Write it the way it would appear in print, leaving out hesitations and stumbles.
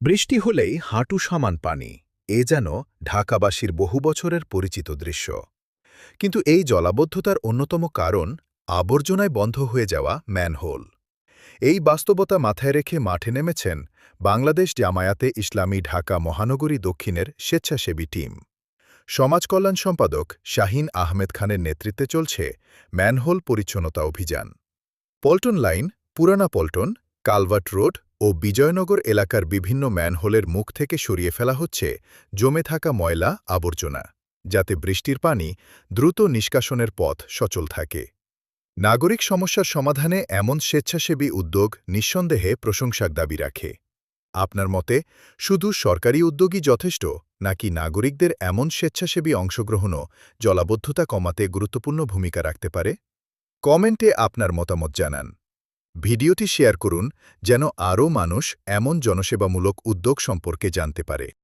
বৃষ্টি হলেই হাঁটু সমান পানি, এ যেন ঢাকাবাসীর বহু বছরের পরিচিত দৃশ্য। কিন্তু এই জলাবদ্ধতার অন্যতম কারণ আবর্জনায় বন্ধ হয়ে যাওয়া ম্যানহোল। এই বাস্তবতা মাথায় রেখে মাঠে নেমেছেন বাংলাদেশ জামায়াতে ইসলামী ঢাকা মহানগরী দক্ষিণের স্বেচ্ছাসেবী টিম। সমাজ কল্যাণ সম্পাদক শাহীন আহমেদ খানের নেতৃত্বে চলছে ম্যানহোল পরিচ্ছন্নতা অভিযান। পল্টন লাইন, পুরানা পল্টন, কালভার্ট রোড ও বিজয়নগর এলাকার বিভিন্ন ম্যানহোলের মুখ থেকে সরিয়ে ফেলা হচ্ছে জমে থাকা ময়লা আবর্জনা, যাতে বৃষ্টির পানি দ্রুত নিষ্কাশনের পথ সচল থাকে। নাগরিক সমস্যার সমাধানে এমন স্বেচ্ছাসেবী উদ্যোগ নিঃসন্দেহে প্রশংসার দাবি রাখে। আপনার মতে শুধু সরকারি উদ্যোগই যথেষ্ট, নাকি নাগরিকদের এমন স্বেচ্ছাসেবী অংশগ্রহণও জলাবদ্ধতা কমাতে গুরুত্বপূর্ণ ভূমিকা রাখতে পারে? কমেন্টে আপনার মতামত জানান। ভিডিওটি শেয়ার করুন যেন আরও মানুষ এমন জনসেবামূলক উদ্যোগ সম্পর্কে জানতে পারে।